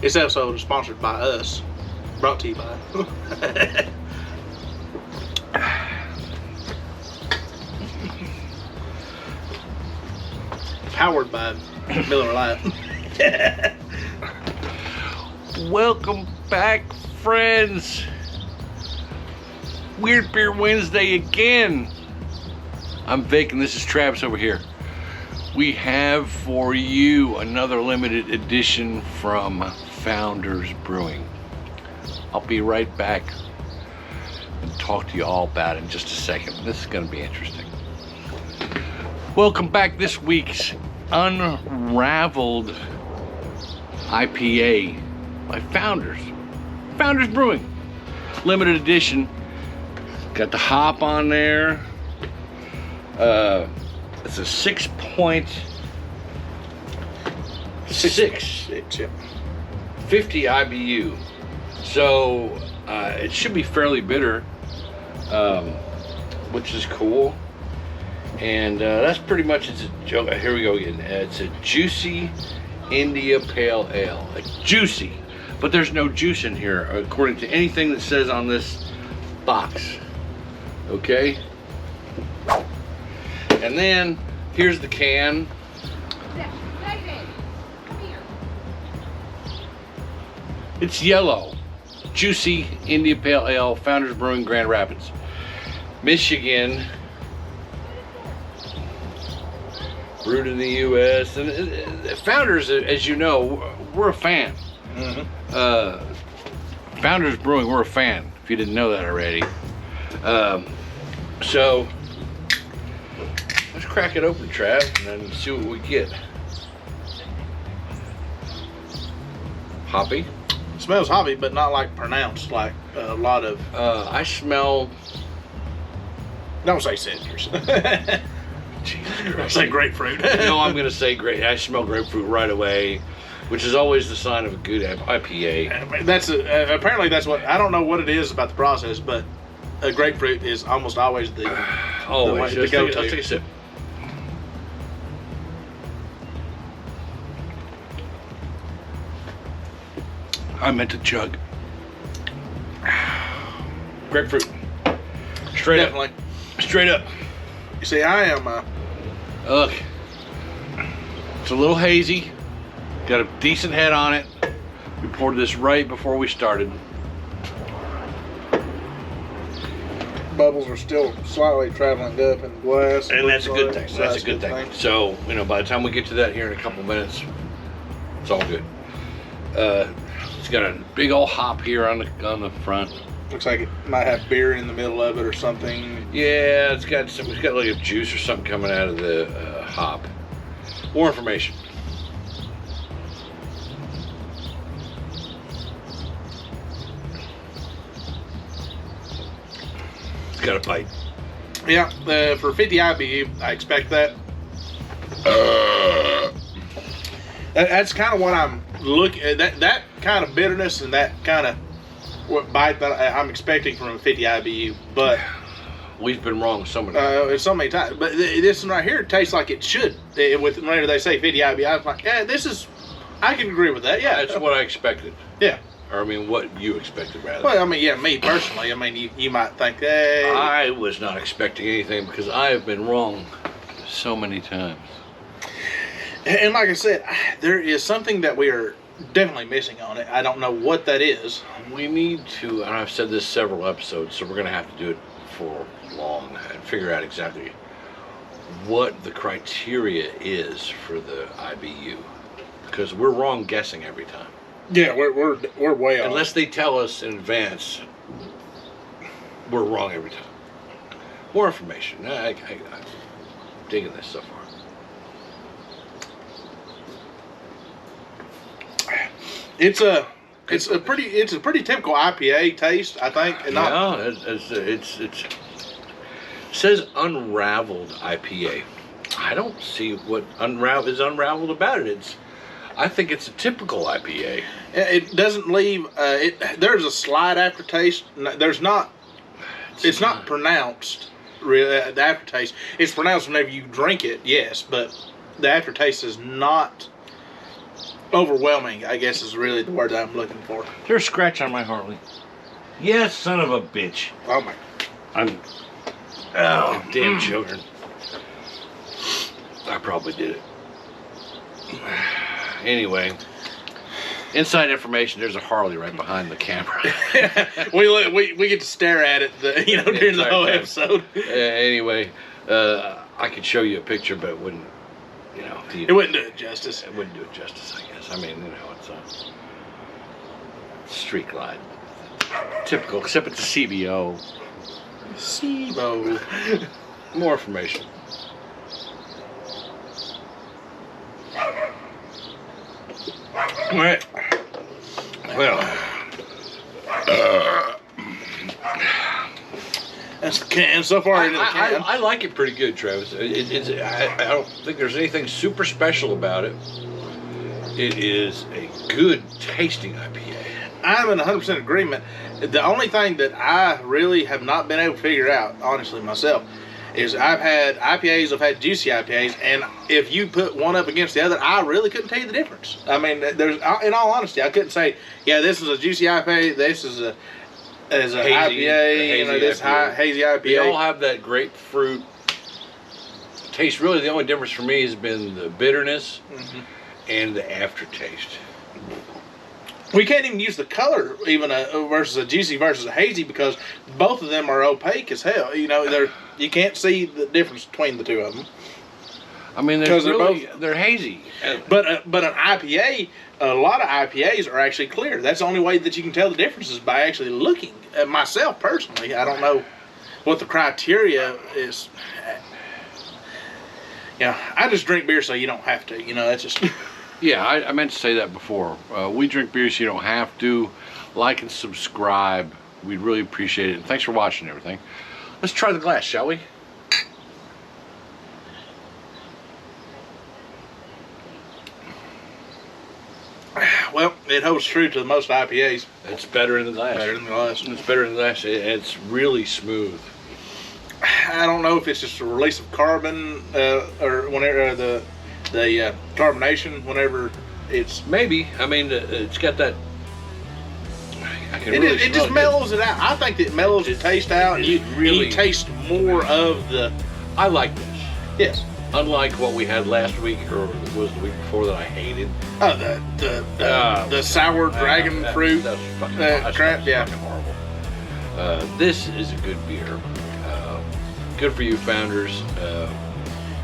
This episode is sponsored by us. Brought to you by. Powered by Miller Lite. Welcome back, friends. Weird Beer Wednesday again. I'm Vic and this is Travis over here. We have for you another limited edition from Founders Brewing. I'll be right back and talk to you all about it in just a second. This is going to be interesting. Welcome back. This week's Unraveled IPA by Founders Brewing, limited edition. Got the hop on there. It's a 6.6, Yep. 50 IBU. So it should be fairly bitter, which is cool. And that's pretty much it's a joke. Here we go again. It's a juicy India Pale Ale. Like juicy, but there's no juice in here according to anything that says on this box. Okay. And then here's the can. David, come here. It's yellow. Juicy India Pale Ale, Founders Brewing, Grand Rapids, Michigan. Brewed in the U.S. and Founders, as you know, we're a fan. Mm-hmm. Founders Brewing, we're a fan. If you didn't know that already. So let's crack it open, Trav, and then see what we get. Hoppy. Smells hoppy, but not like pronounced like a lot of. I smell. Don't say citrus. Jesus Christ. Say grapefruit. No, I'm gonna say great. I smell grapefruit right away, which is always the sign of a good IPA. That's apparently that's what I don't know what it is about the process, but a grapefruit is almost always the Always. the Let's go-to. take a sip. I meant to chug. Grapefruit. Straight up. Straight up. You see, I am. Look. It's a little hazy. Got a decent head on it. We poured this right before we started. Bubbles are still slightly traveling up in the glass. And that's a good thing. So That's a good thing. So, by the time we get to that here in a couple minutes, it's all good. It's got a big old hop here on the front. Looks like it might have beer in the middle of it or something. Yeah, it's got like a juice or something coming out of the hop. More information. It's got a bite. Yeah, for 50 IBU, I expect that. That's kind of what I'm looking at. That kind of bitterness and that kind of bite that I'm expecting from a 50 IBU. But we've been wrong so many times. So many times. But this one right here tastes like it should. Whenever they say 50 IBU, I'm like, yeah, I can agree with that. Yeah, that's what I expected. Yeah. Or what you expected, rather. Well, yeah, me personally. You might think, hey. I was not expecting anything because I have been wrong so many times. And like I said, there is something that we are definitely missing on it. I don't know what that is. We need to, and I've said this several episodes, so we're going to have to do it for long and figure out exactly what the criteria is for the IBU, because we're wrong guessing every time. Yeah, we're way off. Unless they tell us in advance, we're wrong every time. More information. I'm digging this so far. It's a pretty typical IPA taste, I think. And it says unraveled IPA. I don't see what is unraveled about it. I think it's a typical IPA. It doesn't leave. There's a slight aftertaste. There's not. It's not pronounced. Really, the aftertaste. It's pronounced whenever you drink it. Yes, but the aftertaste is not overwhelming, I guess, is really the word that I'm looking for. There's a scratch on my Harley. Yes, son of a bitch. Oh my! Oh, damn children. I probably did it. Anyway, inside information. There's a Harley right behind the camera. we get to stare at it, during the whole episode. Anyway, I could show you a picture, but it wouldn't. It wouldn't do it justice. It wouldn't do it justice, I guess. I mean, it's a street glide. Typical, except it's a CBO. SIBO. More information. Right. Well, and so far into the can. I like it pretty good, Travis. I don't think there's anything super special about it. It is a good tasting IPA. I'm in 100% agreement. The only thing that I really have not been able to figure out, honestly, myself, is I've had IPAs, I've had juicy IPAs, and if you put one up against the other, I really couldn't tell you the difference. I mean, in all honesty, I couldn't say, yeah, this is a juicy IPA, this is a Hazy, IPA, this hazy IPA. They all have that grapefruit taste. Really, the only difference for me has been the bitterness and the aftertaste. We can't even use the color even versus a juicy versus a hazy because both of them are opaque as hell. You can't see the difference between the two of them. I mean, they're hazy. But an IPA, a lot of IPAs are actually clear. That's the only way that you can tell the differences by actually looking. Myself personally, I don't know what the criteria is. I just drink beer so you don't have to. That's just. Yeah, I meant to say that before. We drink beer so you don't have to. Like and subscribe. We'd really appreciate it. And thanks for watching everything. Let's try the glass, shall we? Well, it holds true to most IPAs. It's better in the glass. Better than the glass. It's better in the glass. It's really smooth. I don't know if it's just a release of carbon or whenever the carbonation, whenever it's maybe. I mean, it's got that. It just mellows it out. I think it mellows the taste out, and you taste more of the. I like this. Yes. Unlike what we had last week, or was the week before that I hated. Oh, the sour dragon fruit that was fucking crap. Yeah. Fucking horrible. This is a good beer. Good for you, Founders.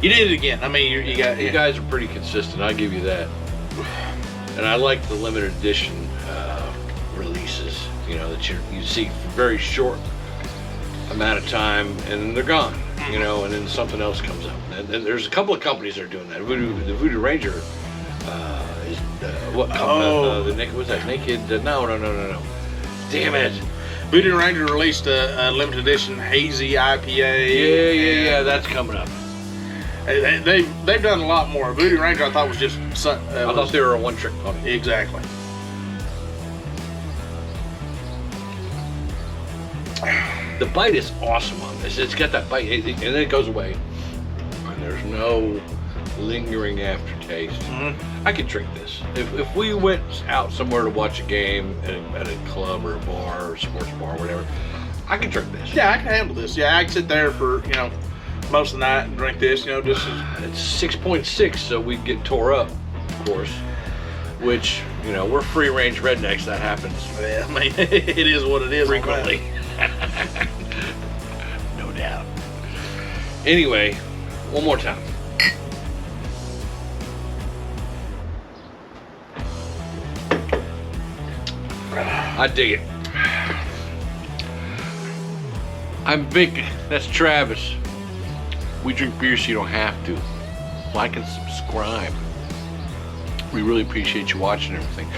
You did it again. I mean, you guys are pretty consistent. I give you that. And I like the limited edition releases. That you see for a very short amount of time, and then they're gone. And then something else comes up. And there's a couple of companies that are doing that. The Voodoo Ranger is what? Was that Naked? No. Damn it. Voodoo Ranger released a limited edition hazy IPA. Yeah. That's coming up. They've done a lot more. Voodoo Ranger, I thought was just. I thought they were a one-trick pony. Exactly. The bite is awesome on this. It's got that bite, and then it goes away, and there's no lingering aftertaste. I could drink this. If we went out somewhere to watch a game at a club or a bar or a sports bar or whatever, I could drink this. Yeah, I can handle this. Yeah, I can sit there for most of the night and drink this. Just it's 6.6, so we get tore up, of course. Which we're free range rednecks. That happens. Yeah, I mean it is what it is. Frequently. No doubt. Anyway, one more time. I dig it. I'm Vic. That's Travis. We drink beer so you don't have to. Like and subscribe. We really appreciate you watching everything.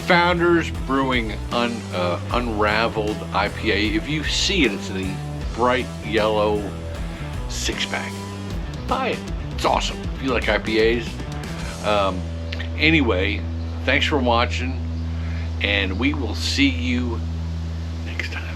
Founders Brewing Unraveled IPA. If you see it, it's in the bright yellow 6-pack. Buy it. It's awesome. If you like IPAs. Anyway, thanks for watching, and we will see you next time.